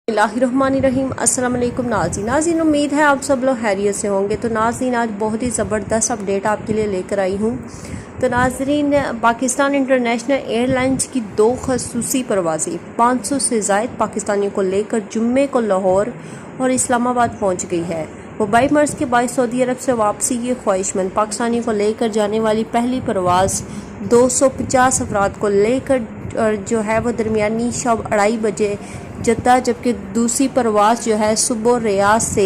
बिस्मिल्लाहिर्रहमानिर्रहीम। अस्सलाम वालेकुम नाज़रीन, उम्मीद है आप सब लोग खैरियत से होंगे। तो नाज़रीन, आज बहुत ही ज़बरदस्त अपडेट आपके लिए लेकर आई हूँ। तो नाज़रीन, पाकिस्तान इंटरनेशनल एयरलाइंस की 2 ख़ुसूसी परवाज़ें 500 से ज़ायद पाकिस्तानियों को लेकर जुम्मे को लाहौर और इस्लामाबाद पहुँच गई है। वबाई मर्ज़ के बायस सऊदी अरब से वापसी की ख्वाहिशमंद पाकिस्तानियों को लेकर जाने वाली पहली परवाज़ 250 अफराद को लेकर जो है वो दरमियानी शब 2:30 बजे जद्दा, जबकि दूसरी परवाज़ जो है सुबह रियाद से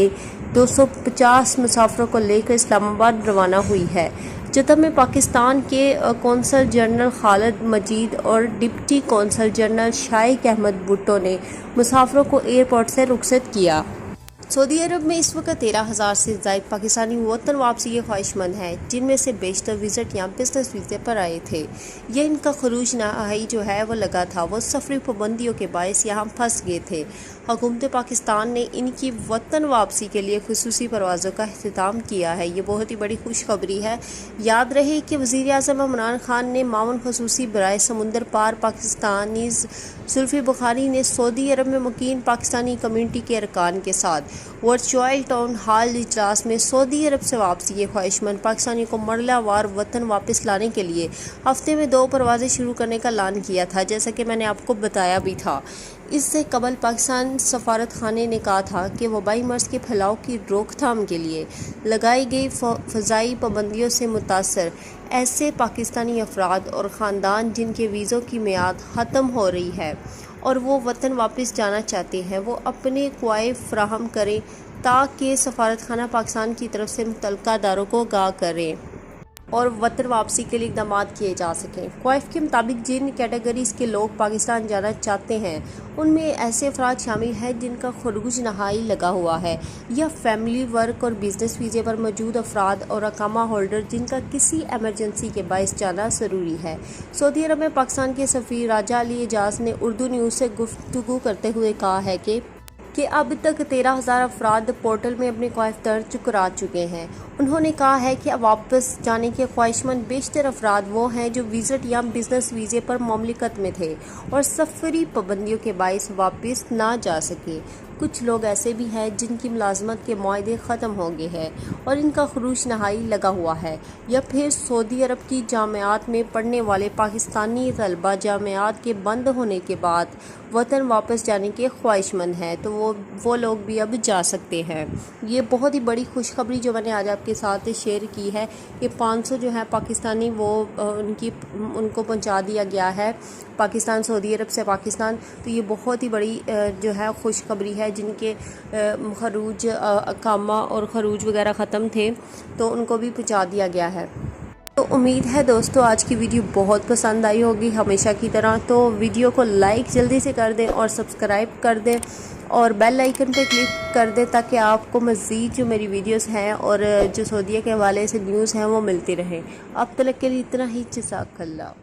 250 मुसाफिरों को लेकर इस्लामाबाद रवाना हुई है। जद्दा में पाकिस्तान के कौंसल जनरल खालिद मजीद और deputy consul general Shaikh Ahmed Bhutto ने मुसाफिरों को एयरपोर्ट से रुखसत किया। सऊदी अरब में इस वक्त 13,000 से ज़ायद पाकिस्तानी वतन वापसी के ख्वाहिशमंद हैं, जिनमें से बेशतर विज़िट या बिजनेस वीज़े पर आए थे। यह इनका खरूज नहाई जो है वो लगा था, वो सफरी पाबंदियों के बायस यहाँ फंस गए थे। हुकूमत पाकिस्तान ने इनकी वतन वापसी के लिए खुसूसी परवाज़ों का अख्तिताम किया है। ये बहुत ही बड़ी खुशखबरी है। याद रहे कि वज़ीर आज़म इमरान खान ने मावन खसूसी बराए समुंदर पार पाकिस्तानी जुल्फ़ी बुखारी ने सऊदी अरब में मुकीम पाकिस्तानी कम्यूनिटी के अरकान के साथ वर्चुअल टाउन हॉल इजलास में सऊदी अरब से वापसी के ख्वाहिशमंद पाकिस्तानी को मरला वार वतन वापस लाने के लिए हफ्ते में 2 परवाज़ें शुरू करने का ऐलान किया था, जैसा कि मैंने आपको बताया भी था। इससे कबल पाकिस्तान सफारत खाने ने कहा था कि वबाई मर्ज़ के फैलाव की रोकथाम के लिए लगाई गई फ़ज़ाई पाबंदियों से मुतासर ऐसे पाकिस्तानी अफराद और ख़ानदान जिनके वीज़ों की मियाद ख़त्म हो रही है और वो वतन वापस जाना चाहते हैं, वो अपने क्वाइफ फ्राहम करें ताकि सफारत खाना पाकिस्तान की तरफ से मुतल्लिका अदारों को आगाह करें और वतन वापसी के लिए इक़दाम किए जा सकें। क्वाइफ के मुताबिक जिन कैटेगरीज़ के लोग पाकिस्तान जाना चाहते हैं उनमें ऐसे अफराद शामिल हैं जिनका खरूज नहाई लगा हुआ है, या फैमिली वर्क और बिजनेस वीज़े पर मौजूद अफराद और अकामा होल्डर जिनका किसी एमरजेंसी के बायस जाना ज़रूरी है। सऊदी अरब में पाकिस्तान के सफ़ीर राजा अली एजाज ने उर्दू न्यूज़ से गुफ्तगू करते हुए कहा है कि अब तक 13,000 अफराद पोर्टल में अपने क्वाइफ दर्ज करा चुके हैं। उन्होंने कहा है कि अब वापस जाने के ख्वाहिशमंद बेशतर अफराद वो हैं जो विज़िट या बिजनेस वीज़े पर ममलिकत में थे और सफरी पाबंदियों के बायस वापस ना जा सके। कुछ लोग ऐसे भी हैं जिनकी मुलाजमत के मुआहदे ख़त्म हो गए हैं और इनका खरूज नहाई लगा हुआ है, या फिर सऊदी अरब की जामियात में पढ़ने वाले पाकिस्तानी तलबा जामियात के बंद होने के बाद वतन वापस जाने के ख्वाहिशमंद हैं, तो वो लोग भी अब जा सकते हैं। ये बहुत ही बड़ी खुशखबरी जो मैंने आज आपके साथ शेयर की है कि 500 जो है पाकिस्तानी वो उनको पहुंचा दिया गया है पाकिस्तान, सऊदी अरब से पाकिस्तान। तो ये बहुत ही बड़ी जो है खुशखबरी है। जिनके खरूज अकामा और खरूज वगैरह ख़त्म थे तो उनको भी पहुंचा दिया गया है। तो उम्मीद है दोस्तों आज की वीडियो बहुत पसंद आई होगी हमेशा की तरह। तो वीडियो को लाइक जल्दी से कर दें और सब्सक्राइब कर दें और बेल आइकन पर क्लिक कर दें ताकि आपको मज़ीद जो मेरी वीडियोस हैं और जो सऊदीया के हवाले से न्यूज़ हैं वो मिलती रहें। अब तक के लिए इतना ही। जज़ाकल्लाह।